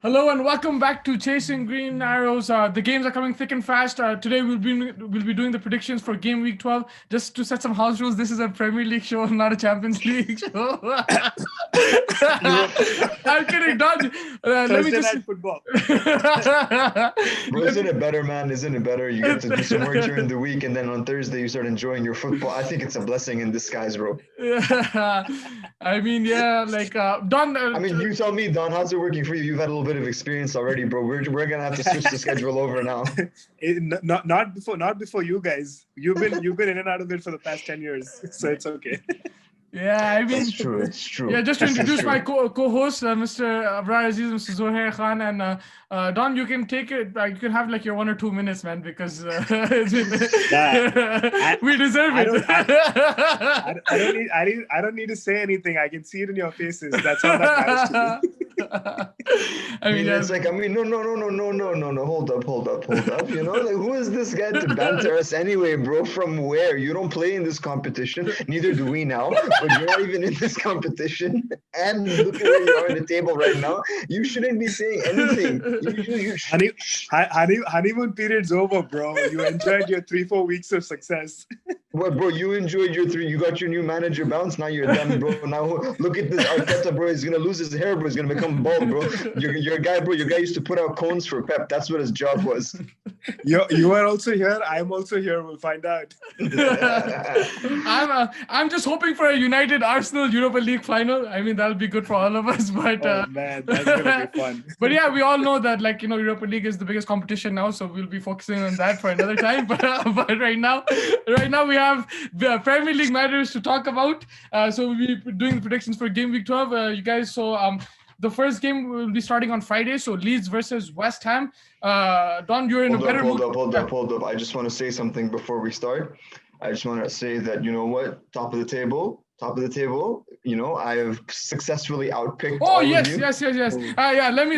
Hello and welcome back to Chasing Green Arrows. The games are coming thick and fast. Today we'll be doing the predictions for game week 12. Just to set some house rules, this is a Premier League show, not a Champions League show. I'm kidding, Don. Let me Thursday just. night football. Bro, isn't it better, man? Isn't it better? You get to do some work during the week, and then on Thursday you start enjoying your football. I think it's a blessing in disguise, bro. I mean, yeah, like Don. I mean, you tell me, Don, how's it working for you? You've had a little bit of experience already, bro. We're gonna have to switch the schedule over now. Not before you guys. You've been in and out of it for the past 10 years, so it's okay. Yeah, I mean, It's true. It's true. yeah, just to This is introduce true. my co-host, Mr. Abrar Aziz, Mr. Zohair Khan, and Don, you can take it. You can have like your 1 or 2 minutes, man, because we deserve it. I don't need to say anything. I can see it in your faces. That's all that matters to me. I mean, it's like, no. Hold up. You know, like, who is this guy to banter us anyway, bro? From where? You don't play in this competition. Neither do we now. But you're not even in this competition. And look at where you are on the table right now. You shouldn't be saying anything. Honeymoon period's over, bro. You enjoyed your 3-4 weeks of success. What, bro? You enjoyed your 3. You got your new manager bounce. Now you're done, bro. Now look at this Arteta, bro. He's gonna lose his hair, bro. He's gonna become bald, bro. Your guy, bro. Your guy used to put out cones for Pep. That's what his job was. You are also here. I'm also here. We'll find out. I'm just hoping for a United Arsenal Europa League final. I mean, that'll be good for all of us. But oh man, that's gonna be fun. But yeah, we all know that, like, you know, Europa League is the biggest competition now, so we'll be focusing on that for another time. But right now we have the Premier League matters to talk about. So we'll be doing the predictions for game week 12. You guys, so the first game will be starting on Friday. So Leeds versus West Ham. Don, you're in a better mood. Hold up. I just want to say something before we start. I just want to say that, you know what? Top of the table. You know, I have successfully outpicked. Oh, yes. Yeah, let me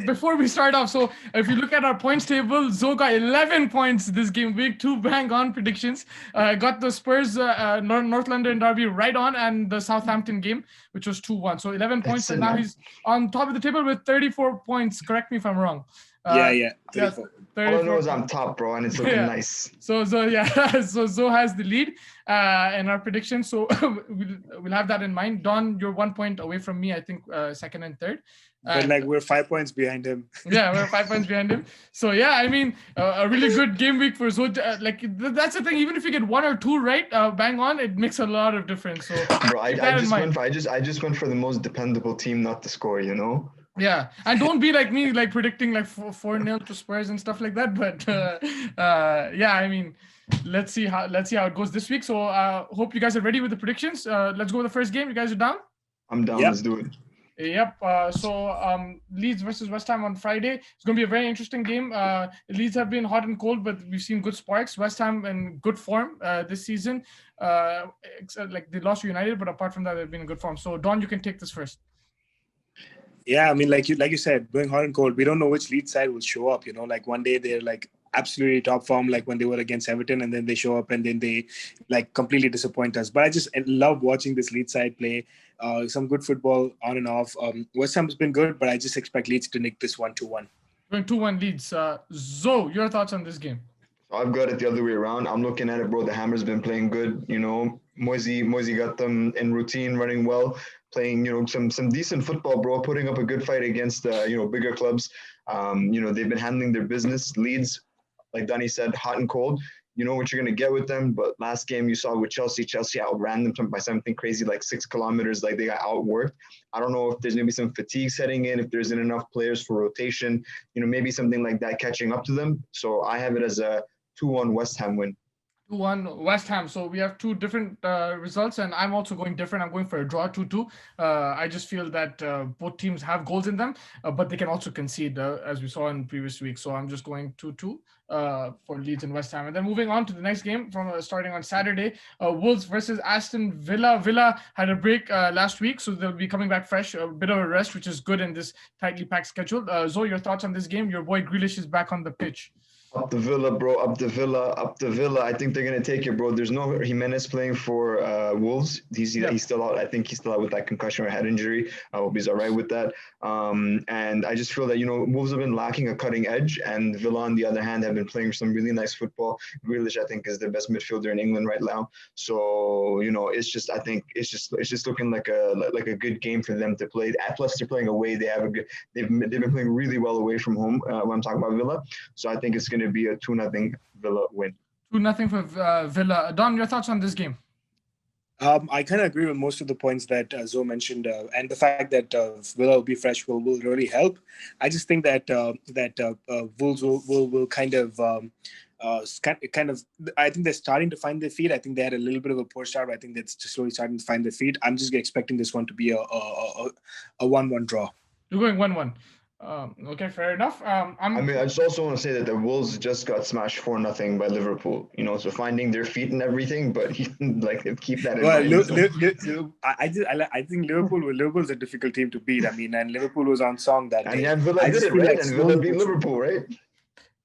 before we start off. So if you look at our points table, Zo got 11 points this game week, 2 bang on predictions. Got the Spurs North London derby right on, and the Southampton game, which was 2-1. So 11 points, and now he's on top of the table with 34 points. Correct me if I'm wrong. Yeah. 34. All I know is I'm top, bro, and it's looking nice. So Zo has the lead in our prediction. So we'll have that in mind. Don, you're 1 point away from me, I think, second and third. But like, we're 5 points behind him. Yeah, we're 5 points behind him. So yeah, I mean, a really good game week for Zo. Like, that's the thing. Even if you get 1 or 2 right, bang on, it makes a lot of difference. So bro, I just went for the most dependable team not to score, you know. Yeah, and don't be like me, like predicting like 4-0 to Spurs and stuff like that. But yeah, I mean, let's see how it goes this week. So hope you guys are ready with the predictions. Let's go with the first game. You guys are down? I'm down. Yep. Let's do it. Yep. So Leeds versus West Ham on Friday. It's going to be a very interesting game. Leeds have been hot and cold, but we've seen good sparks. West Ham in good form this season. Like, they lost to United, but apart from that, they've been in good form. So Don, you can take this first. Yeah, I mean, like you said, going hot and cold. We don't know which Leeds side will show up. You know, like one day they're like absolutely top form, like when they were against Everton, and then they show up and then they like completely disappoint us. But I just love watching this Leeds side play. Some good football on and off. West Ham's been good, but I just expect Leeds to nick this 1-2-1. Going 2-1 Leeds. Zo, your thoughts on this game? I've got it the other way around. I'm looking at it, bro. The Hammer's been playing good. You know, Moisey got them in routine, running well, playing, you know, some decent football, bro. Putting up a good fight against, you know, bigger clubs. You know, they've been handling their business. Leeds, like Danny said, hot and cold. You know what you're going to get with them. But last game you saw with Chelsea outran them by something crazy, like 6 kilometers, like they got outworked. I don't know if there's going to be some fatigue setting in, if there isn't enough players for rotation, you know, maybe something like that catching up to them. So I have it as a 2-1 West Ham win. 2-1 West Ham. So we have 2 different results, and I'm also going different. I'm going for a draw 2-2. I just feel that both teams have goals in them, but they can also concede, as we saw in previous weeks. So I'm just going 2-2 for Leeds and West Ham. And then moving on to the next game from starting on Saturday, Wolves versus Aston Villa. Villa had a break last week, so they'll be coming back fresh, a bit of a rest, which is good in this tightly packed schedule. Zo, your thoughts on this game? Your boy Grealish is back on the pitch. Up the Villa, bro. Up the Villa. Up the Villa. I think they're gonna take it, bro. There's no Jimenez playing for Wolves. He's still out. I think he's still out with that concussion or head injury. I hope he's all right with that. And I just feel that Wolves have been lacking a cutting edge, and Villa on the other hand have been playing some really nice football. Grealish, I think, is the best midfielder in England right now. So it's just I think it's just looking like a good game for them to play. Plus, they're playing away. They've been playing really well away from home when I'm talking about Villa. So I think it's going to be a 2-0 Villa win. 2-0 for Villa. Don, your thoughts on this game? I kind of agree with most of the points that Zoe mentioned, and the fact that Villa will be fresh will really help. I just think that Wolves will kind of. I think they're starting to find their feet. I think they had a little bit of a poor start, but I think they're slowly starting to find their feet. I'm just expecting this one to be a 1-1 draw. You're going 1-1. Okay, fair enough. I just also want to say that the Wolves just got smashed 4-0 by Liverpool. So finding their feet and everything, but keep that in mind. I think Liverpool's a difficult team to beat. I mean, and Liverpool was on song that day. And Villa did it, right? And Villa beat Liverpool, right?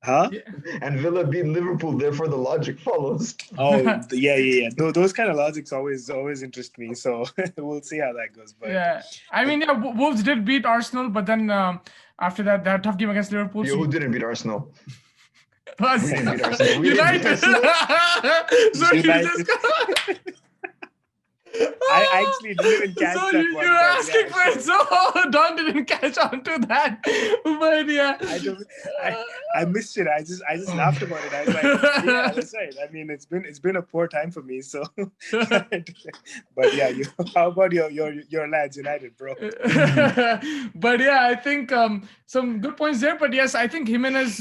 Huh? Yeah. And Villa beat Liverpool, therefore the logic follows. Oh, yeah. Those kind of logics always interest me. So we'll see how that goes. But yeah, I mean, Wolves did beat Arsenal, but then after that, they had a tough game against Liverpool. Who didn't beat Arsenal? United. I actually didn't even catch that one. You're asking for it, so Don didn't catch on to that. But yeah, I missed it. I just laughed about it. I was like, yeah, that's right. I mean, it's been a poor time for me. So, but yeah, how about your lads United, bro? But yeah, I think some good points there. But yes, I think Jimenez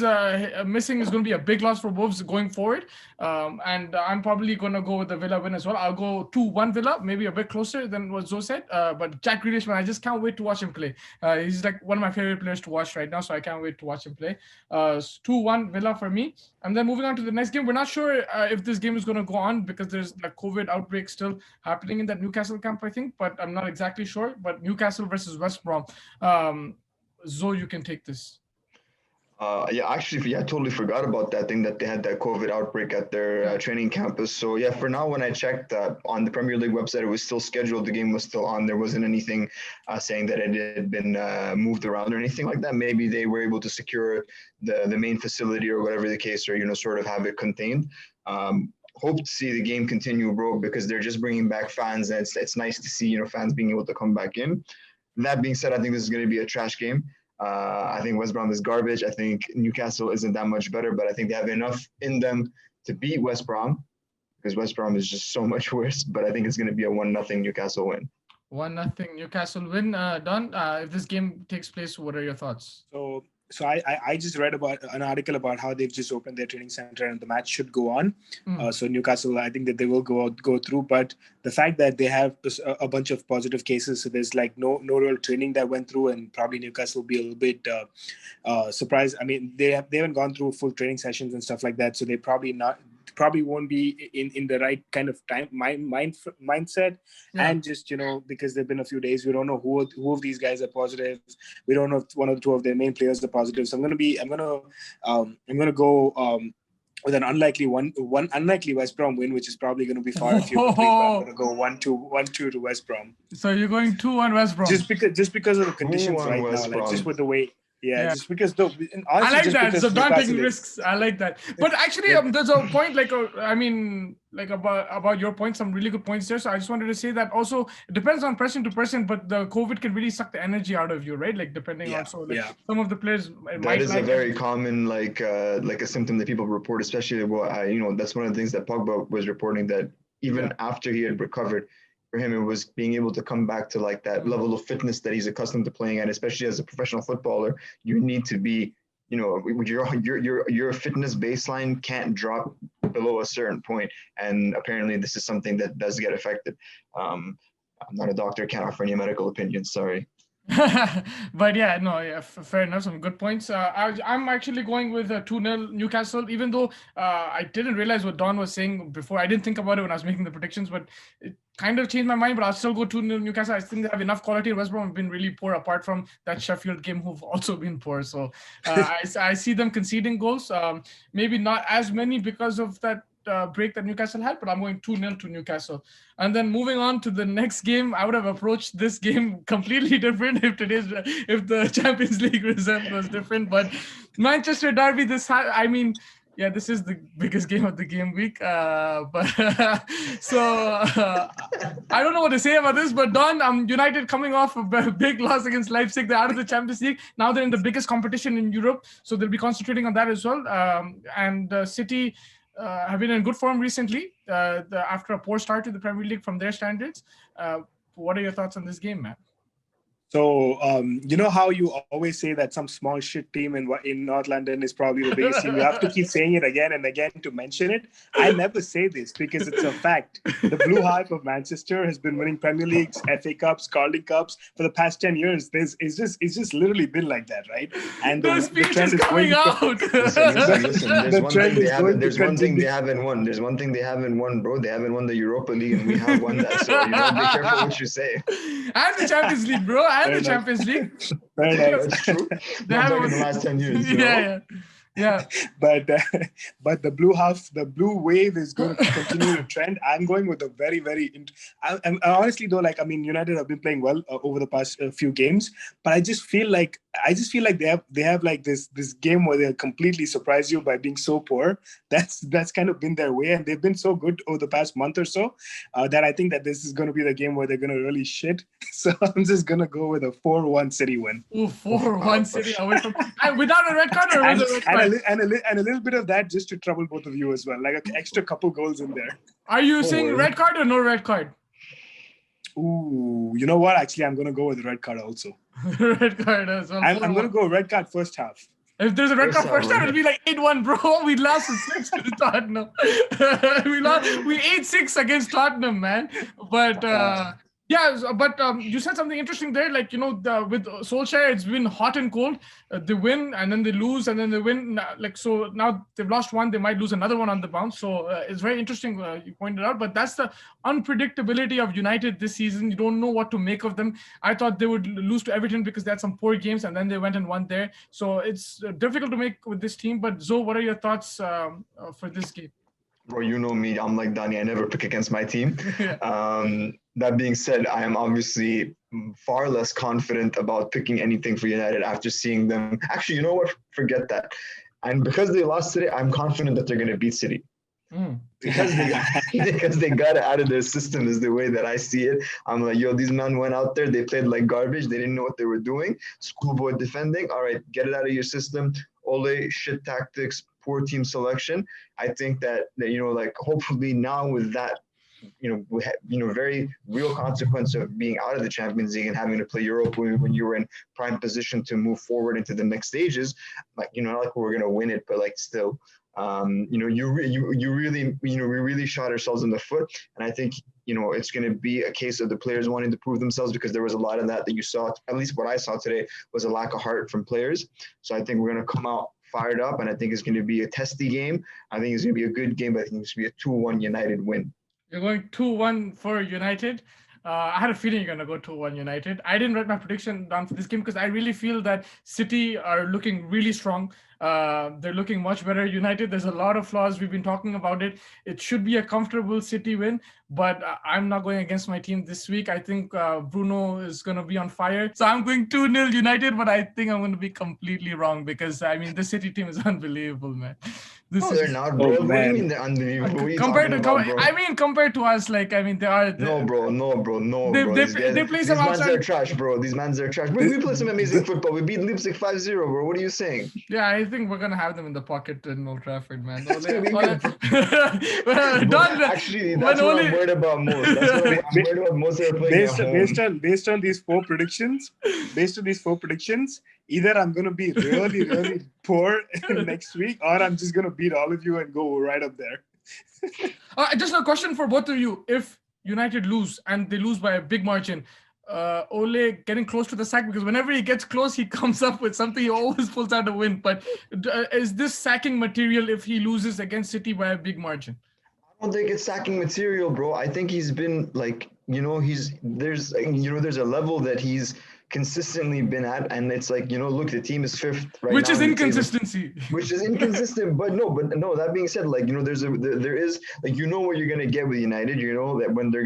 missing is going to be a big loss for Wolves going forward. And I'm probably going to go with the Villa win as well. I'll go 2-1 Villa. Maybe a bit closer than what Zoe said. But Jack Grealish, man, I just can't wait to watch him play. He's like one of my favorite players to watch right now, so I can't wait to watch him play. 2-1 Villa for me. And then moving on to the next game, we're not sure if this game is going to go on because there's a COVID outbreak still happening in that Newcastle camp, I think, but I'm not exactly sure. But Newcastle versus West Brom. Zoe, you can take this. I totally forgot about that thing that they had that COVID outbreak at their training campus. So yeah, for now, when I checked on the Premier League website, it was still scheduled. The game was still on. There wasn't anything saying that it had been moved around or anything like that. Maybe they were able to secure the main facility or whatever the case, or sort of have it contained. Hope to see the game continue, bro, because they're just bringing back fans, and it's nice to see fans being able to come back in. That being said, I think this is going to be a trash game. I think West Brom is garbage. I think Newcastle isn't that much better, but I think they have enough in them to beat West Brom because West Brom is just so much worse. But I think it's going to be a 1-0 Newcastle win. 1-0 Newcastle win. Don, if this game takes place, what are your thoughts? So I just read about an article about how they've just opened their training center and the match should go on. So Newcastle, I think that they will go through. But the fact that they have a bunch of positive cases, so there's like no real training that went through, and probably Newcastle will be a little bit surprised. I mean, they haven't gone through full training sessions and stuff like that, so they probably won't be in the right kind of mindset. And just because there've been a few days, we don't know who of these guys are positive. We don't know if one or two of their main players are positive. So I'm gonna go with an unlikely unlikely West Brom win, which is probably going to be far few. I'm going to go 1-2 to West Brom. So you're going 2-1 West Brom. Just because of the conditions right now, like just with the way. Yeah, just because honestly, I like that. So not taking Newcastle risks. I like that. But actually, there's a point about your point, some really good points there. So I just wanted to say that also it depends on person to person, but the COVID can really suck the energy out of you, right? Like depending on some of the players. That is a very common like a symptom that people report, especially that's one of the things that Pogba was reporting, that even after he had recovered. For him, it was being able to come back to like that level of fitness that he's accustomed to playing at, especially as a professional footballer. You need to be, your fitness baseline can't drop below a certain point. And apparently this is something that does get affected. I'm not a doctor, can't offer any medical opinions, sorry. But fair enough. Some good points. I'm actually going with 2-0 Newcastle, even though I didn't realize what Don was saying before. I didn't think about it when I was making the predictions, but kind of changed my mind, but I'll still go 2-0 Newcastle. I think they have enough quality. West Brom have been really poor, apart from that Sheffield game, who've also been poor. So I see them conceding goals. Maybe not as many because of that break that Newcastle had, but I'm going 2-0 to Newcastle. And then moving on to the next game, I would have approached this game completely different if the Champions League result was different. But Manchester Derby, yeah, this is the biggest game of the game week. I don't know what to say about this, but Don, United coming off a big loss against Leipzig. They're out of the Champions League. Now they're in the biggest competition in Europe, so they'll be concentrating on that as well. And City have been in good form recently after a poor start to the Premier League from their standards. What are your thoughts on this game, man? So, you know how you always say that some small shit team in North London is probably the biggest team? You have to keep saying it again and again to mention it. I never say this because it's a fact. The Blue Hive of Manchester has been winning Premier Leagues, FA Cups, Carling Cups for the past 10 years. It's just literally been like that, right? And the trend is coming out. Listen, there's one thing they haven't won. There's one thing they haven't won, bro. They haven't won the Europa League, and we have won that. So, be careful what you say. And the Champions League, bro. And the Champions League. That's true. They haven't in the last 10 years. Yeah. But the blue wave is going to continue to trend. I'm going with a very, very. Honestly though, United have been playing well over the past few games, but I just feel like they have like this game where they completely surprise you by being so poor. That's kind of been their way, and they've been so good over the past month or so that I think that this is going to be the game where they're going to really shit. So I'm just going to go with a 4-1 City win. Ooh, 4-1 City away from without a red card or with a red card? And a little bit of that just to trouble both of you as well, like an extra couple goals in there. Are you saying red card or no red card? Ooh, you know what? Actually, I'm going to go with the red card also. Red card as well. I'm going to go red card first half. If there's a red card first half, it'll be like 8-1, bro. We lost 6 to Tottenham. We 8-6 against Tottenham, man. But you said something interesting there. Like, with Solskjaer, it's been hot and cold. They win and then they lose and then they win. So now they've lost one. They might lose another one on the bounce. So it's very interesting. You pointed out, but that's the unpredictability of United this season. You don't know what to make of them. I thought they would lose to Everton because they had some poor games and then they went and won there. So it's difficult to make with this team. But Zoe, what are your thoughts for this game? Bro, you know me. I'm like Danny. I never pick against my team. That being said, I am obviously far less confident about picking anything for United after seeing them. Actually, you know what? Forget that. And because they lost today, I'm confident that they're going to beat City. Because they got it out of their system is the way that I see it. I'm like, these men went out there. They played like garbage. They didn't know what they were doing. Schoolboy defending. All right, get it out of your system. Ole, shit tactics, poor team selection. I think that hopefully now with that, very real consequence of being out of the Champions League and having to play Europa when you were in prime position to move forward into the next stages, not like we're going to win it, but like still, we really shot ourselves in the foot. And I think, it's going to be a case of the players wanting to prove themselves, because there was a lot of that you saw, at least what I saw today, was a lack of heart from players. So I think we're going to come out fired up, and I think it's going to be a testy game. I think it's going to be a good game, but I think it's going to be a 2-1 United win. You're going 2-1 for United. I had a feeling you're going to go 2-1 United. I didn't write my prediction down for this game because I really feel that City are looking really strong. They're looking much better. United, there's a lot of flaws. We've been talking about it. It should be a comfortable City win, but I'm not going against my team this week. I think Bruno is going to be on fire. So I'm going 2-0 United, but I think I'm going to be completely wrong because, the City team is unbelievable, man. They're not, bro. What do you mean they're unbelievable? Compared to us, they are. No, bro. They play some outside. These mans are trash, bro. These mans are trash. We play some amazing football. We beat Leipzig 5-0, bro. What are you saying? Yeah, I think we're gonna have them in the pocket in Old Trafford, man. Actually, that's what I'm worried about most. That's what I'm worried about most. Based on these four predictions, either I'm gonna be really, really poor next week, or I'm just gonna beat all of you and go right up there. Just a question for both of you: if United lose and they lose by a big margin, Ole getting close to the sack, because whenever he gets close, he comes up with something. He always pulls out a win. But is this sacking material if he loses against City by a big margin? don't think it's sacking material, bro. I think he's been like, there's a level that he's consistently been at, and it's like, look, the team is fifth right Which now is in the table, inconsistency. which is inconsistent. But no. That being said, like, there is like, what you're gonna get with United. You know that when they're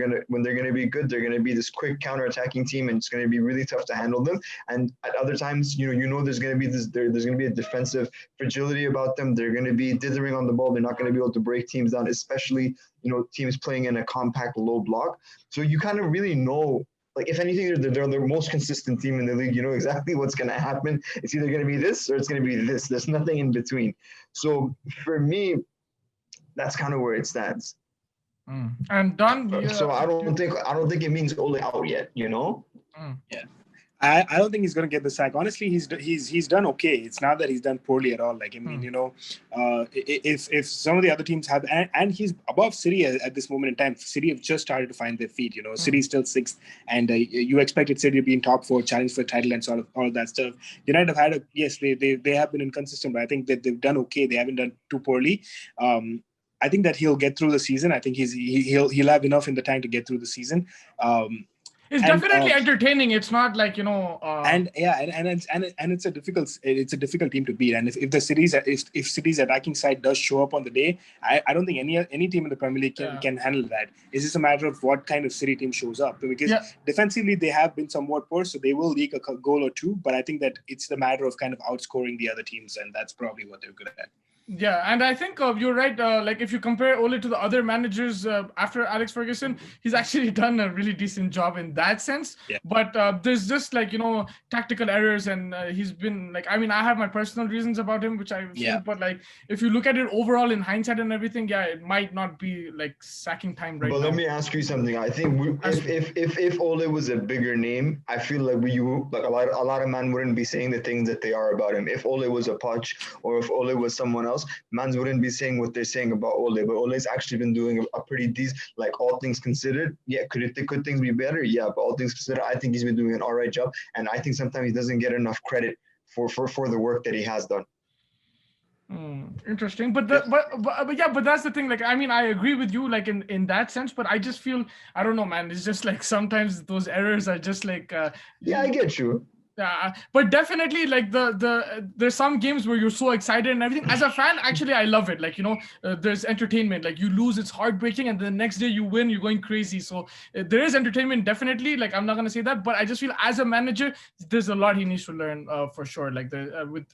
gonna be good, they're gonna be this quick counter-attacking team, and it's gonna be really tough to handle them. And at other times, there's gonna be there's gonna be a defensive fragility about them. They're gonna be dithering on the ball. They're not gonna be able to break teams down, especially teams playing in a compact low block. So you kind of really know. Like, if anything, they're the most consistent team in the league. You know exactly what's going to happen. It's either going to be this or it's going to be this. There's nothing in between. So for me, that's kind of where it stands. And Don, so I don't think it means Ole out yet. Yeah. I don't think he's going to get the sack. Honestly, he's done okay. It's not that he's done poorly at all. Like, I mean, if some of the other teams have, and he's above City at this moment in time. City have just started to find their feet. City's still sixth, and you expected City to be in top four, challenge for the title, and sort of all of that stuff. United have had they have been inconsistent, but I think that they've done okay. They haven't done too poorly. I think that he'll get through the season. I think he'll have enough in the tank to get through the season. It's definitely entertaining. It's not like and it's a difficult team to beat. And if City's attacking side does show up on the day, I don't think any team in the Premier League can handle that. It's just a matter of what kind of City team shows up, because defensively they have been somewhat poor, so they will leak a goal or two. But I think that it's the matter of kind of outscoring the other teams, and that's probably what they're good at. Yeah, and I think you're right. Like, if you compare Ole to the other managers after Alex Ferguson, he's actually done a really decent job in that sense. Yeah. But there's just like tactical errors, and he's been like, I mean, I have my personal reasons about him, which I but like if you look at it overall in hindsight and everything, it might not be like sacking time right now. But let me ask you something. I think if Ole was a bigger name, I feel like a lot of man wouldn't be saying the things that they are about him. If Ole was a Poch or if Ole was someone else, mans wouldn't be saying what they're saying about Ole. But Ole's actually been doing a pretty decent, like, all things considered. Yeah, could things be better? Yeah, but all things considered, I think he's been doing an all right job. And I think sometimes he doesn't get enough credit for the work that he has done. Interesting, but that's the thing. Like, I mean, I agree with you, like in that sense, but I just feel, I don't know, man. It's just like sometimes those errors are just like. I get you. Yeah, but definitely, like there's some games where you're so excited and everything. As a fan, actually, I love it. Like, there's entertainment. Like, you lose, it's heartbreaking, and the next day you win, you're going crazy. So there is entertainment, definitely. Like, I'm not gonna say that, but I just feel as a manager, there's a lot he needs to learn for sure. Like with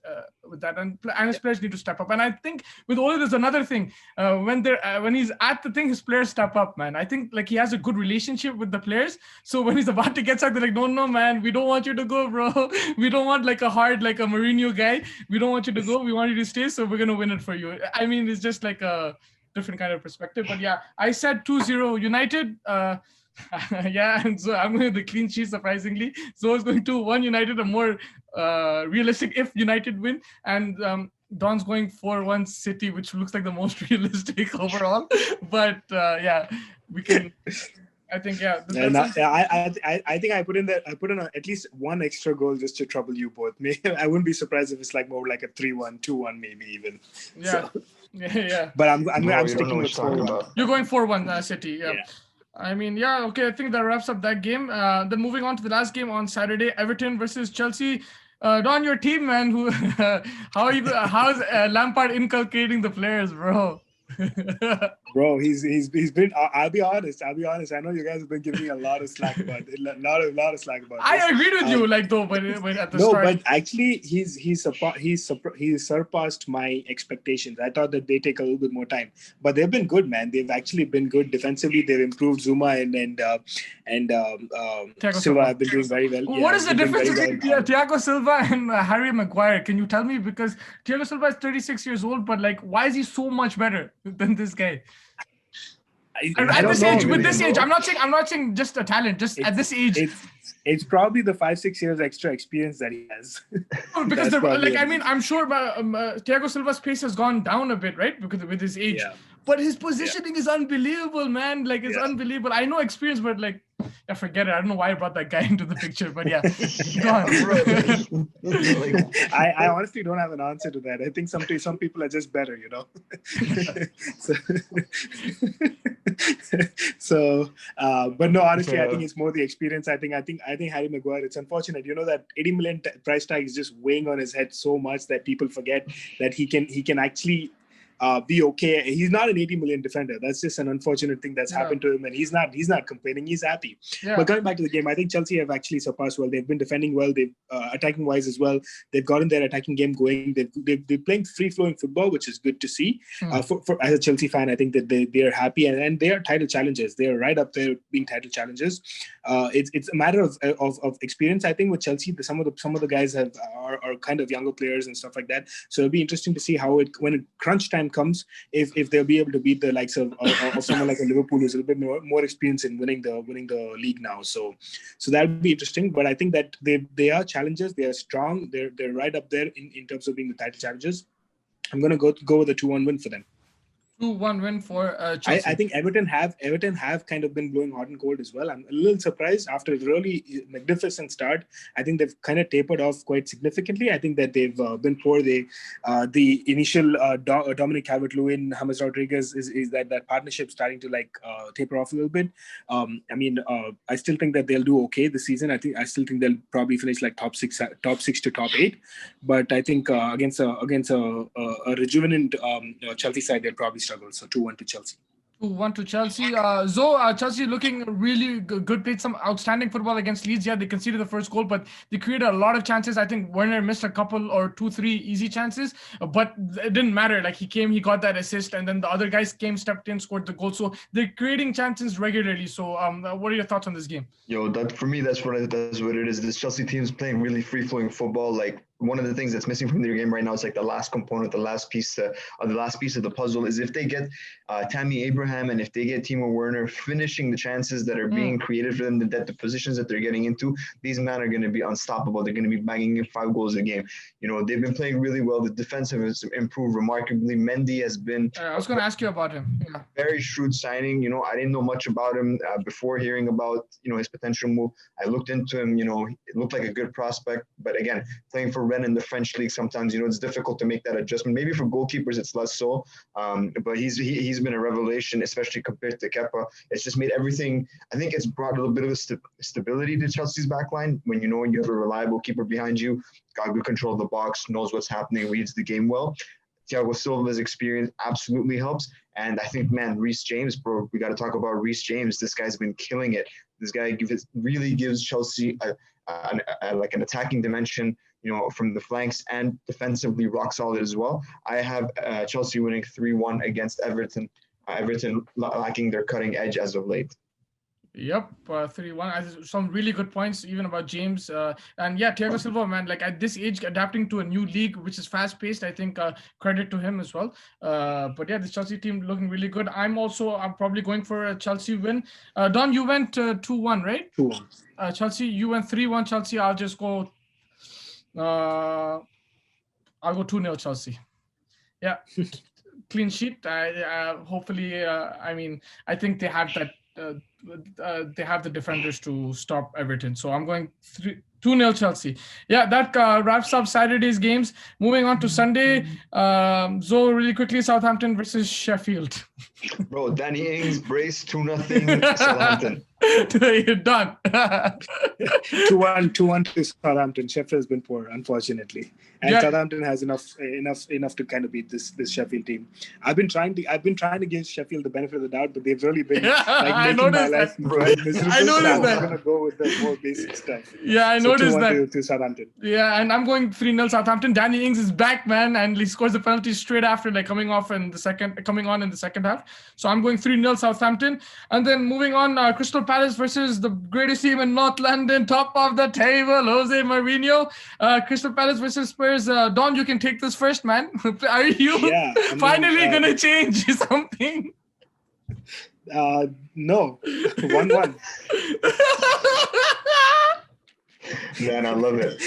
that, and his players need to step up. And I think with Ole, there's another thing. When he's at the thing, his players step up, man. I think like he has a good relationship with the players. So when he's about to get sacked, they're like, no, man, we don't want you to go, bro. We don't want like a Mourinho guy. We don't want you to go. We want you to stay. So we're going to win it for you. I mean, it's just like a different kind of perspective. But yeah, I said 2-0 United. And so I'm going with the clean sheet, surprisingly. So I was going to 1 United, a more realistic if United win. And Don's going 4-1 City, which looks like the most realistic overall. But we can... I think I think I put in at least one extra goal just to trouble you both. I wouldn't be surprised if it's like more like a 3-1, 2-1 maybe even. Yeah. So. Yeah. But I'm sticking with 4-1. You're going 4-1 City. Yeah. I mean, okay. I think that wraps up that game. Then moving on to the last game on Saturday, Everton versus Chelsea. Don, your team, man. How's Lampard inculcating the players, bro? Bro, he's been. I'll be honest. I know you guys have been giving me a lot of slack about it. A lot of slack about. I agreed with you, like though, but at the start. No, but actually, he's surpassed my expectations. I thought that they take a little bit more time, but they've been good, man. They've actually been good defensively. They've improved. Zuma and Silva have been doing very well. What is the difference between Thiago Silva and Harry Maguire? Can you tell me? Because Thiago Silva is 36 years old, but like, why is he so much better than this guy? At this age, I'm not saying just a talent. Just at this age, it's probably the 5-6 years extra experience that he has. Because I'm sure Thiago Silva's pace has gone down a bit, right? Because with his age. Yeah. but his positioning is unbelievable, man. Like, it's unbelievable. I know experience, but like, I forget it. I don't know why I brought that guy into the picture, but yeah. Go on. I honestly don't have an answer to that. I think some people are just better, you know. But no, honestly, I think it's more the experience. I think Harry Maguire. It's unfortunate, you know, that 80 million price tag is just weighing on his head so much that people forget that he can actually be okay. He's not an 80 million defender. That's just an unfortunate thing that's happened to him, and he's not complaining. He's happy. But going back to the game, I think Chelsea have actually surpassed well. They've been defending well. They've attacking wise as well. They've gotten their attacking game going. They're playing free flowing football, which is good to see. For as a Chelsea fan, I think that they are happy, and they are title challengers. They are right up there being title challengers. It's a matter of experience. I think with Chelsea, some of the guys are kind of younger players and stuff like that. So it'll be interesting to see how when crunch time comes, if they'll be able to beat the likes of someone like a Liverpool who's a little bit more experienced in winning the league now. So that'll be interesting. But I think that they are challengers. They are strong. They're right up there in terms of being the title challengers. I'm gonna go with a 2-1 win for them. 2-1 win for Chelsea. I think Everton have kind of been blowing hot and cold as well. I'm a little surprised after a really magnificent start. I think they've kind of tapered off quite significantly. I think that they've been poor. The initial Dominic Calvert-Lewin, James Rodriguez is that partnership starting to taper off a little bit. I still think that they'll do okay this season. I still think they'll probably finish like top six to top 8. But I think against a rejuvenant Chelsea side, they'll probably struggle. So 2-1 to Chelsea. 2-1 to Chelsea. Chelsea looking really good. Played some outstanding football against Leeds. Yeah, they conceded the first goal, but they created a lot of chances. I think Werner missed a couple or 2-3 easy chances, but it didn't matter. Like, he came, he got that assist, and then the other guys came, stepped in, scored the goal. So they're creating chances regularly. So what are your thoughts on this game? Yo, for me, that's what it is. This Chelsea team is playing really free-flowing football. Like, one of the things that's missing from their game right now is like the last component, the last piece of the puzzle is if they get Tammy Abraham and if they get Timo Werner finishing the chances that are being created for them, that the positions that they're getting into, these men are going to be unstoppable. They're going to be banging in 5 goals a game. You know, they've been playing really well. The defensive has improved remarkably. Mendy has been. I was going to ask you about him. Yeah. Very shrewd signing. You know, I didn't know much about him before hearing about his potential move. I looked into him. You know, it looked like a good prospect, but again, playing for Rennes in the French league, sometimes it's difficult to make that adjustment. Maybe for goalkeepers it's less so, but he's been a revelation, especially compared to Kepa. It's just made everything. I think it's brought a little bit of stability to Chelsea's backline when you have a reliable keeper behind you, got good control of the box, knows what's happening, reads the game well. Thiago Silva's experience absolutely helps, and I think, man, Reece James, bro, we got to talk about Reece James. This guy's been killing it. This guy really gives Chelsea an attacking dimension, from the flanks, and defensively rock solid as well. I have Chelsea winning 3-1 against Everton. Everton lacking their cutting edge as of late. Yep, 3-1. Some really good points even about James. And yeah, Thiago Silva, man, like at this age, adapting to a new league, which is fast-paced, I think credit to him as well. But yeah, this Chelsea team looking really good. I'm probably going for a Chelsea win. Don, you went 2-1, right? 2-1. Chelsea, you went 3-1 Chelsea. I'll just go... I'll go 2-0 Chelsea. Yeah, clean sheet. Hopefully, I think they have that. They have the defenders to stop Everton. So I'm going 2-0 Chelsea. Yeah, that wraps up Saturday's games. Moving on to Sunday. Zoe, really quickly, Southampton versus Sheffield. Bro, Danny Ings, brace 2-0 Southampton. You're done. 2-1 to Southampton. Sheffield has been poor, unfortunately, and Southampton has enough to kind of beat this Sheffield team. I've been trying to give Sheffield the benefit of the doubt, but they've really been making my life miserable. I noticed that. I'm gonna go with the more basic stuff. Yeah, I noticed that. To Southampton. Yeah, and I'm going 3-0 Southampton. Danny Ings is back, man, and he scores the penalty straight after, coming on in the second half. So I'm going 3-0 Southampton, and then moving on, Crystal Palace versus the greatest team in North London, top of the table, Jose Mourinho. Crystal Palace versus Spurs. Don, you can take this first, man. Are you finally gonna change something? No, 1-1. Man, I love it.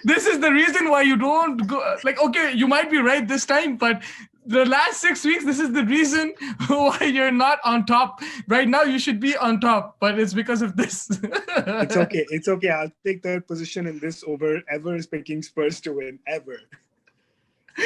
This is the reason why you don't go. Okay, you might be right this time, but the last 6 weeks, this is the reason why you're not on top. Right now, you should be on top, but it's because of this. It's okay. It's okay. I'll take third position in this over ever picking Spurs to win ever.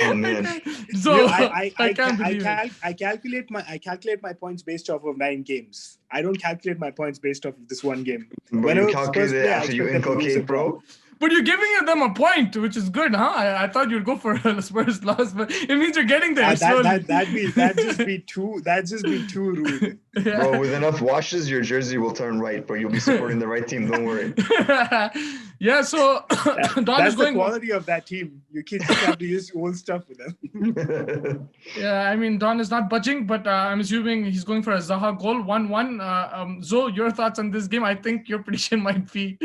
Oh man. So I can't believe it. I calculate my points based off of 9 games. I don't calculate my points based off of this one game. Bro, you calculate it after you inculcate, bro. But you're giving them a point, which is good, huh? I thought you'd go for a Spurs loss, but it means you're getting there. That'd just be too rude. Yeah. Bro, with enough washes, your jersey will turn right, bro. You'll be supporting the right team. Don't worry. Yeah, so Don that's is going. The quality of that team. You kids just have to use old stuff with them. Yeah, I mean, Don is not budging, but I'm assuming he's going for a Zaha goal, 1-1. Zoe, your thoughts on this game? I think your prediction might be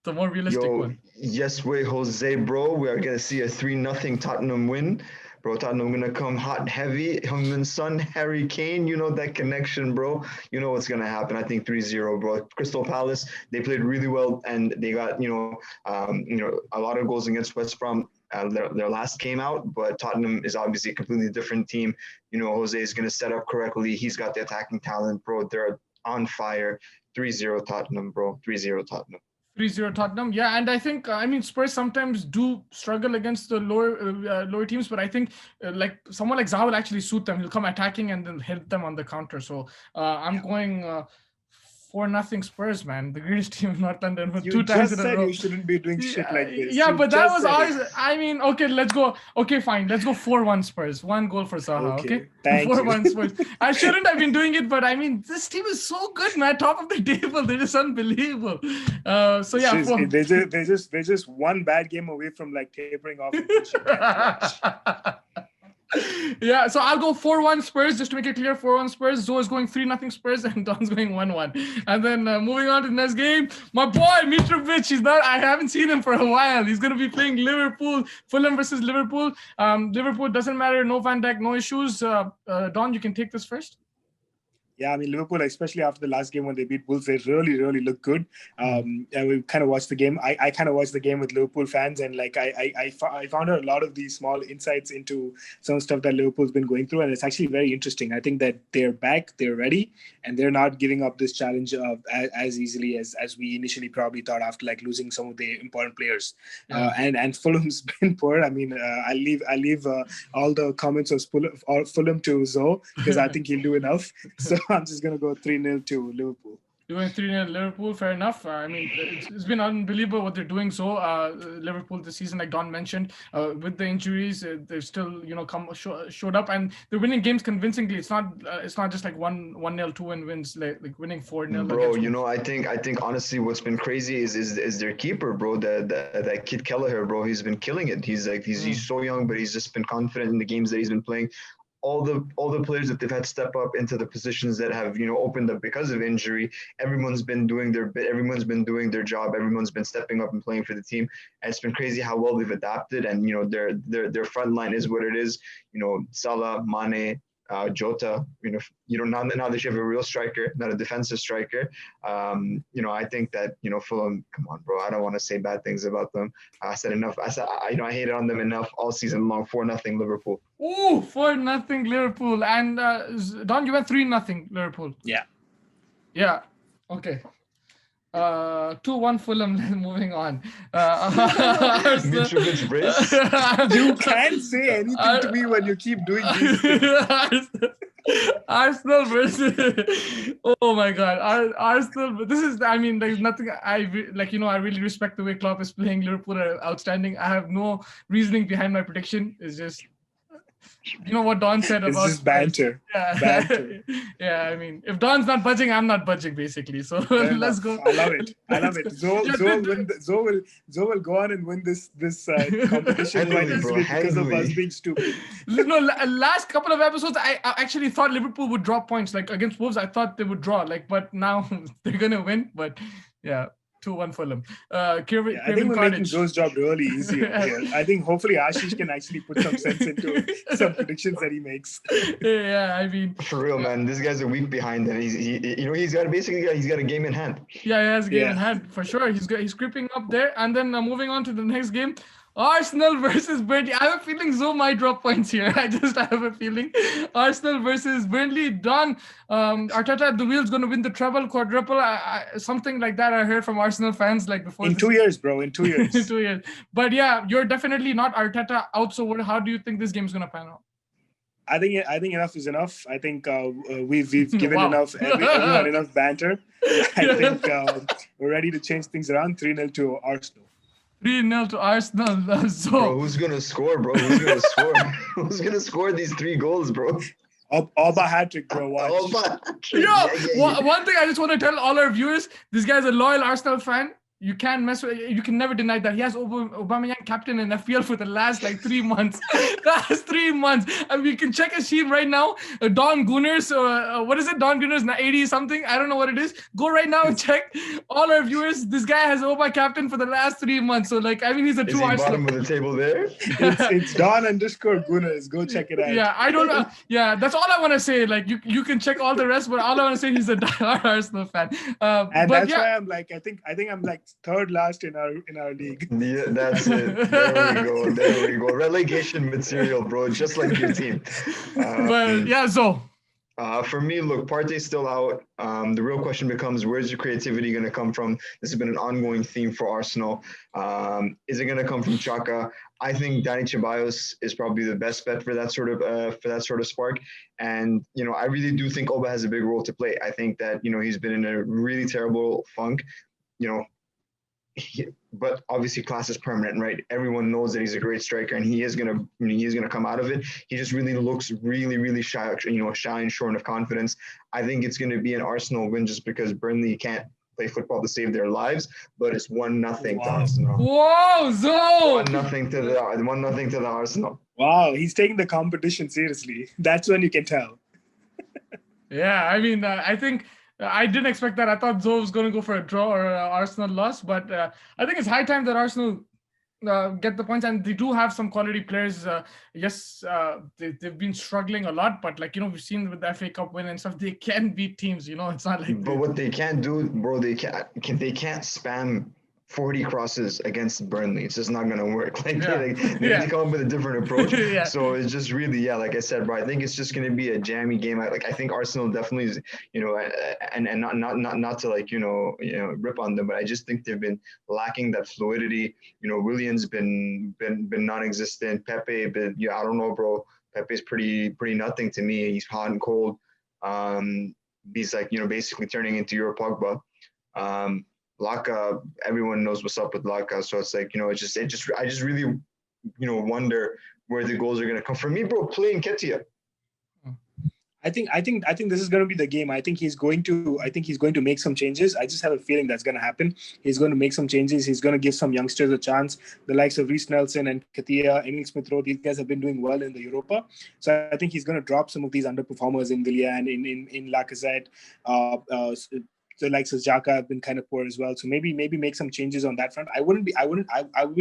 the more realistic one. Yes way, Jose, bro. We are going to see a 3-0 Tottenham win. Bro, Tottenham going to come hot and heavy. Heung-min Son, Harry Kane, you know that connection, bro. You know what's going to happen. I think 3-0, bro. Crystal Palace, they played really well, and they got, a lot of goals against West Brom. Their last came out, but Tottenham is obviously a completely different team. You know, Jose is going to set up correctly. He's got the attacking talent, bro. They're on fire. 3-0 Tottenham, bro. 3-0 Tottenham. 3-0 Tottenham, yeah, and I think Spurs sometimes do struggle against the lower teams, but I think like someone like Zaha will actually suit them. He'll come attacking and then hit them on the counter. So I'm going 4-0 Spurs, man. The greatest team in North London for 2 times in a row. You shouldn't be doing shit like this. Yeah, but that was ours. I mean, okay, let's go. Okay, fine. Let's go 4-1 Spurs. 1 goal for Zaha, okay? 4-1 Spurs. I shouldn't have been doing it, but I mean, this team is so good, man. Top of the table. They're just unbelievable. So yeah. They're just one bad game away from like tapering off. Yeah, so I'll go 4-1 Spurs, just to make it clear, 4-1 Spurs. Zoe is going 3-0 Spurs, and Don's going 1-1. And then moving on to the next game, my boy Mitrovic, I haven't seen him for a while. He's going to be playing Liverpool, Fulham versus Liverpool. Liverpool doesn't matter, no Van Dijk, no issues. Don, you can take this first. Yeah, I mean, Liverpool, especially after the last game when they beat Wolves, they really, really look good. And we kind of watched the game. I kind of watched the game with Liverpool fans, and like I found out a lot of these small insights into some stuff that Liverpool's been going through, and it's actually very interesting. I think that they're back, they're ready, and they're not giving up this challenge as easily as we initially probably thought after like losing some of the important players. And Fulham's been poor. I mean, I'll leave all the comments of Fulham to Zoe because I think he'll do enough. So I'm just going to go 3-0 to Liverpool. You're going 3-0 Liverpool, fair enough. I mean, it's been unbelievable what they're doing. So Liverpool this season, like Don mentioned, with the injuries, they're still showed up, and they're winning games convincingly. It's not just like 1-0, 2-1 wins, like winning 4-0. Bro, I think honestly, what's been crazy is their keeper, bro. That kid Kelleher, bro. He's been killing it. He's so young, but he's just been confident in the games that he's been playing. All the players that they've had step up into the positions that have opened up because of injury, everyone's been doing their bit, everyone's been doing their job, everyone's been stepping up and playing for the team, and it's been crazy how well they've adapted. And their front line is what it is. Salah, Mane, Jota. Now that you have a real striker, not a defensive striker. I think that Fulham. Come on, bro. I don't want to say bad things about them. I said enough. I hated on them enough all season long. 4-0 Liverpool. Ooh, 4-0 Liverpool. And Don, you went 3-0 Liverpool. Yeah. Yeah. Okay. 2-1 Fulham. Moving on. Mitrovic brace. You can't say anything to me when you keep doing these things. Arsenal versus oh my god, Arsenal. This is, I mean, there's nothing I really respect the way Klopp is playing. Liverpool are outstanding. I have no reasoning behind my prediction. It's just what Don said about. It's just banter. Yeah. Banter. Yeah, I mean, if Don's not budging, I'm not budging, basically. So let's go. I love it. Zoe will go on and win this competition quite easily because of us being stupid. No, last couple of episodes, I actually thought Liverpool would drop points. Like against Wolves, I thought they would draw. But now they're gonna win. But yeah. 2-1 Fulham. I think we're making Joe's job really easy here. I think hopefully Ashish can actually put some sense into some predictions that he makes. Yeah, I mean, for real, man. This guy's a week behind, and he's got a game in hand. Yeah, he has a game in hand for sure. He's creeping up there. And then moving on to the next game, Arsenal versus Burnley. I have a feeling Zoe might drop points here. I have a feeling. Arsenal versus Burnley. Done. Arteta at the wheel's going to win the treble, quadruple, something like that. I heard from Arsenal fans like before. In 2 years, bro. In 2 years. In 2 years. But yeah, you're definitely not Arteta out. So how do you think this game's going to pan out? I think enough is enough. I think we've given everyone enough banter. I think we're ready to change things around. 3-0 to Arsenal. 3-0 to Arsenal. So, bro, who's gonna score, bro? Who's gonna score? Who's gonna score these 3 goals, bro? Alba hat-trick, bro. Watch. One thing I just want to tell all our viewers: this guy's a loyal Arsenal fan. You can't mess with. You can never deny that he has Aubameyang captain in FPL for the last 3 months. Last 3 months, and we can check his team right now. Don Gunners, what is it? Don Gunners 80 something. I don't know what it is. Go right now and check. All our viewers, this guy has Aubameyang captain for the last 3 months. So he's a true Arsenal. Bottom of the table there. It's Don_Gunners. Go check it out. Yeah, I don't know. Yeah, that's all I want to say. You can check all the rest, but all I want to say, he's a diehard Arsenal fan. And that's why I'm I think I'm third last in our league. Yeah, that's it. There we go. Relegation material, bro. Just like your team. But yeah, so. For me, look, Partey's still out. The real question becomes, where's your creativity going to come from? This has been an ongoing theme for Arsenal. Is it going to come from Xhaka? I think Dani Ceballos is probably the best bet for that sort of spark. And I really do think Oba has a big role to play. I think that he's been in a really terrible funk. But obviously class is permanent, right? Everyone knows that he's a great striker, and he is gonna come out of it. He just really looks really shy, shy and short of confidence. I think it's gonna be an Arsenal win just because Burnley can't play football to save their lives, but it's 1-0 to Arsenal. Whoa, Zo! 1-0 to the Arsenal. Wow, he's taking the competition seriously. That's when you can tell. Yeah, I think. I didn't expect that. I thought Zoe was going to go for a draw or an Arsenal loss, but I think it's high time that Arsenal get the points, and they do have some quality players. Yes, they've been struggling a lot, but we've seen with the FA Cup win and stuff, they can beat teams. It's not like. But what they can't do, bro, they can't spam 40 crosses against Burnley. It's just not going to work. They need to come up with a different approach. So it's just really, like I said, bro, I think it's just going to be a jammy game. I think Arsenal definitely is, and not to rip on them, but I just think they've been lacking that fluidity. Willian's been non-existent. Pepe, but I don't know, bro. Pepe's pretty nothing to me. He's hot and cold. He's basically turning into your Pogba. Laka, everyone knows what's up with Laka, so it's I just really, wonder where the goals are going to come from. Me, bro, playing Ketia. I think this is going to be the game. I think he's going to make some changes. I just have a feeling that's going to happen. He's going to make some changes. He's going to give some youngsters a chance. The likes of Reece Nelson and Ketia, Emil Smith-Rowe, these guys have been doing well in the Europa. So I think he's going to drop some of these underperformers in Willian, in Lacazette. The likes of Xhaka have been kind of poor as well. So maybe make some changes on that front. I would be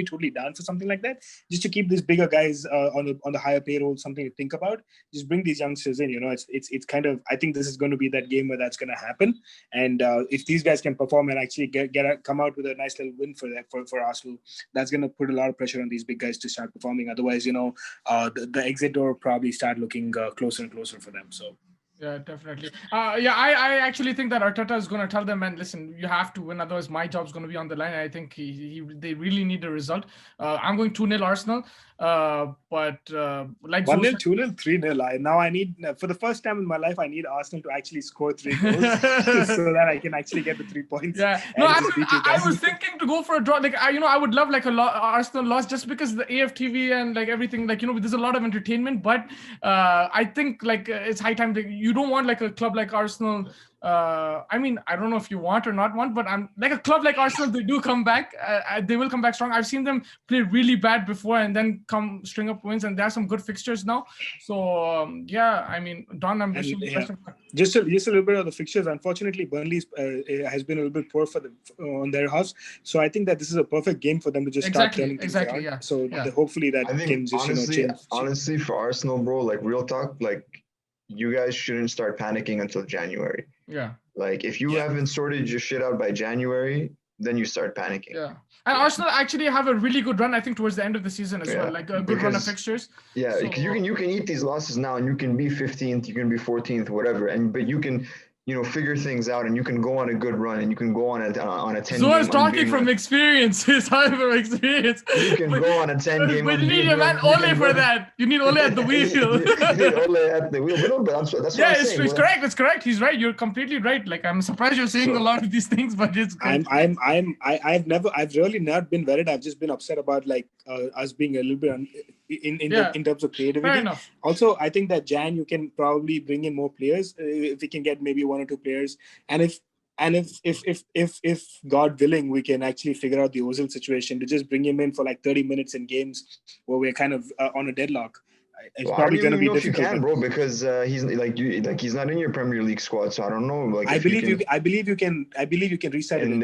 totally down for something like that, just to keep these bigger guys on the higher payroll, something to think about. Just bring these youngsters in. It's kind of, I think this is going to be that game where that's going to happen. And if these guys can perform and actually come out with a nice little win for Arsenal, that's going to put a lot of pressure on these big guys to start performing. Otherwise, the exit door will probably start looking closer and closer for them. So. Yeah, definitely. I actually think that Arteta is going to tell them, man, listen, you have to win, otherwise my job's going to be on the line. I think they really need a result. I'm going 2-0 Arsenal. But 1-0, 2-0, 3-0. Now I need, for the first time in my life, I need Arsenal to actually score 3 goals so that I can actually get the 3 points. Yeah, no, I was thinking to go for a draw. I would love Arsenal loss just because the AFTV and everything. There's a lot of entertainment. But I think it's high time you don't want a club like Arsenal. I don't know if you want or not want, but I'm a club like Arsenal, they do come back. They will come back strong. I've seen them play really bad before and then come string up wins, and there are some good fixtures now. So Don, I'm wishing you best of luck. Just a little bit of the fixtures. Unfortunately, Burnley has been a little bit poor on their house. So I think that this is a perfect game for them to just start turning things around. Yeah. So hopefully that can just change. Honestly, for Arsenal, bro, real talk, you guys shouldn't start panicking until January. Yeah. If you haven't sorted your shit out by January, then you start panicking. Yeah. And Arsenal actually have a really good run, I think, towards the end of the season as well. Like a good run of Because fixtures. yeah, So, because you can eat these losses now, and you can be 15th, you can be 14th, whatever, but you can figure things out, and you can go on a good run, and you can go on a 10 Zoa's game talking unbeaten from run. experience. He's talking from experience. You can go on a 10 game But you need unbeaten your man run. You Ole can for go. that. You need Ole at the wheel. You need Ole at the wheel. But no, but that's what Yeah, I'm it's saying. correct. It's correct. He's right. You're completely right. Like, I'm surprised you're saying a lot of these things, but it's good. I've really not been worried. I've just been upset about like us being a little bit in terms of creativity. Fair enough. Also, I think that Jan, you can probably bring in more players if we can get maybe 1 or 2 players, and if God willing, we can actually figure out the Ozil situation to just bring him in for like 30 minutes in games where we're kind of on a deadlock. It's probably going to be difficult. If you can, bro, because he's he's not in your Premier League squad, so I don't know. Like, I believe you can reset it in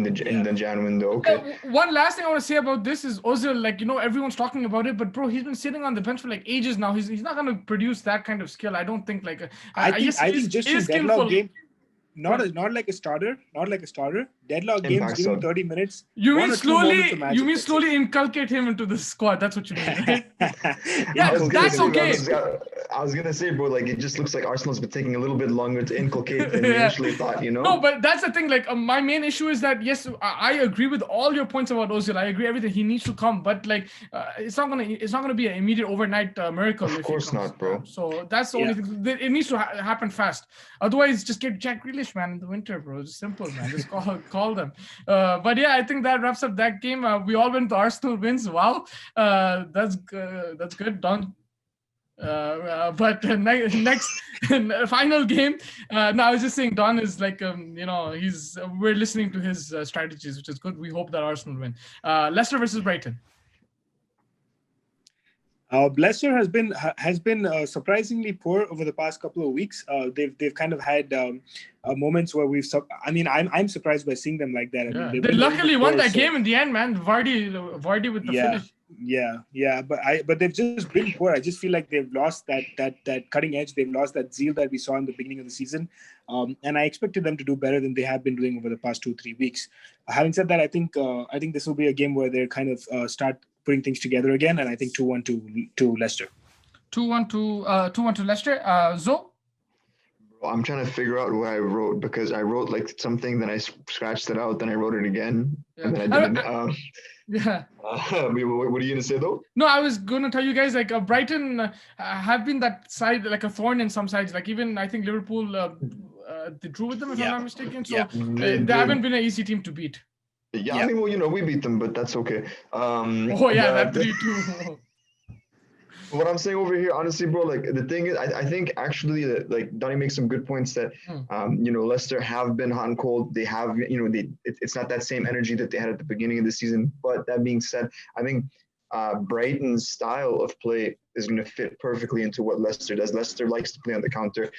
the Jan window. Okay. One last thing I want to say about this is Ozil. Like, everyone's talking about it, but bro, he's been sitting on the bench for like ages now. He's not going to produce that kind of skill. I don't think. Like, I think just in deadlock game. Not like a starter. Deadlock games, give him 30 minutes. You mean slowly inculcate him into the squad? That's what you mean, right? Yeah, that's okay. I was gonna say, bro, like it just looks like Arsenal's been taking a little bit longer to inculcate than we initially thought. No, but that's the thing. Like, my main issue is that yes, I agree with all your points about Ozil. I agree everything. He needs to come, but like, it's not gonna be an immediate overnight miracle. Of course not, bro. So that's the only thing. It needs to happen fast. Otherwise, just get Jack Grealish, man, in the winter, bro. It's simple, man. Just call them. But yeah, I think that wraps up that game. We all went to Arsenal wins. Wow, that's good. Done. But next final game. No, I was just saying Don is like we're listening to his strategies, which is good. We hope that Arsenal win. Leicester versus Brighton. Leicester has been surprisingly poor over the past couple of weeks. They've kind of had moments where I'm surprised by seeing them like that. They luckily won that game in the end, man. Vardy with the finish. Yeah, but they've just been poor. I just feel like they've lost that cutting edge. They've lost that zeal that we saw in the beginning of the season. And I expected them to do better than they have been doing over the past 2-3 weeks. Having said that, I think this will be a game where they kind of start putting things together again, and I think 2-1 to Leicester. 2-1 to Leicester. Zo? I'm trying to figure out what I wrote because I wrote like something, then I scratched it out, then I wrote it again, and then I didn't. What are you gonna say though? No, I was gonna tell you guys like Brighton have been that side, like a thorn in some sides. Like even I think Liverpool they drew with them if I'm not mistaken. So they haven't been an easy team to beat. Yeah, I mean, well, we beat them, but that's okay. That 3-2. What I'm saying over here, honestly, bro, like the thing is, I think actually that like Donnie makes some good points that, Leicester have been hot and cold. They have, it's not that same energy that they had at the beginning of the season. But that being said, I think Brighton's style of play is going to fit perfectly into what Leicester does. Leicester likes to play on the counter.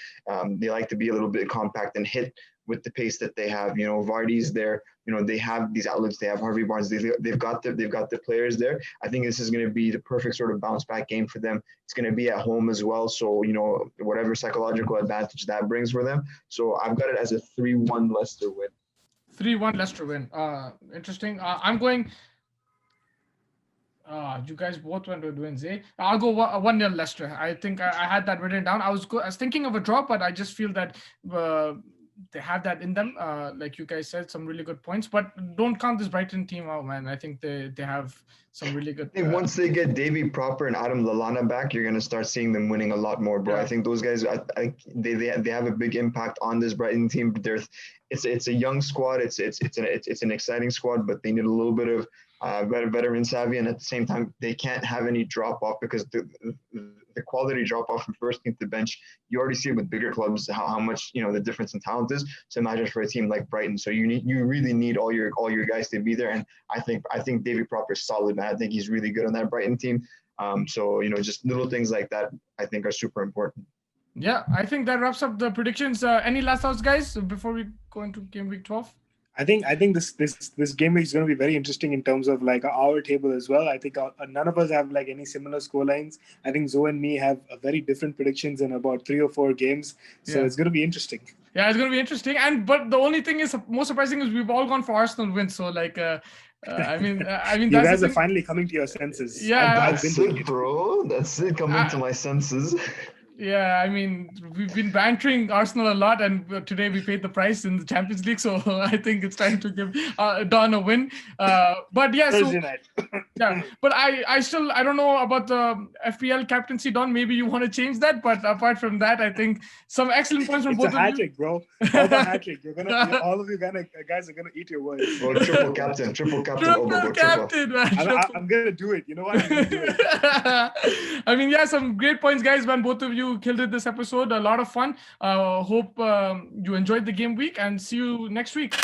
They like to be a little bit compact and hit with the pace that they have. Vardy's there. They have these outlets. They have Harvey Barnes. They've got the players there. I think this is going to be the perfect sort of bounce back game for them. It's going to be at home as well. So, whatever psychological advantage that brings for them. So I've got it as a 3-1 Leicester win. 3-1 Leicester win. Interesting. I'm going. You guys both went with wins, eh? I'll go 1-0 Leicester. I think I had that written down. I was thinking of a draw, but I just feel that they have that in them. Like you guys said, some really good points. But don't count this Brighton team out, man. I think they have some really good. I think once they get Davy Proper and Adam Lallana back, you're gonna start seeing them winning a lot more, bro. Yeah. I think those guys, they have a big impact on this Brighton team. It's a young squad. It's an exciting squad, but they need a little bit of veteran savvy, and at the same time, they can't have any drop off because the quality drop off from first team to bench. You already see it with bigger clubs how much the difference in talent is. So imagine for a team like Brighton. So you really need all your guys to be there. And I think Davy Proper is solid, man. I think he's really good on that Brighton team. So just little things like that I think are super important. Yeah, I think that wraps up the predictions. Any last thoughts, guys, before we go into game week 12? I think this game week is going to be very interesting in terms of like our table as well. I think none of us have like any similar score lines. I think Zoe and me have a very different predictions in about 3 or 4 games. So it's going to be interesting. Yeah, it's going to be interesting. But the only thing is most surprising is we've all gone for Arsenal win. So like, I mean, you that's guys are finally coming to your senses. Yeah, that's it, bro. That's it. Coming to my senses. Yeah, I mean, we've been bantering Arsenal a lot, and today we paid the price in the Champions League. So I think it's time to give Don a win. But yeah, Thursday night. Yeah, but I don't know about the FPL captaincy, Don. Maybe you want to change that. But apart from that, I think some excellent points from both of you. It's a hat trick, bro. Hat trick. All of you guys are gonna eat your words. Bro, triple captain. Triple captain, man. I'm gonna do it. You know what? I'm gonna do it. I mean, yeah, some great points, guys. Man, both of you killed it this episode. A lot of fun. Hope you enjoyed the game week, and see you next week.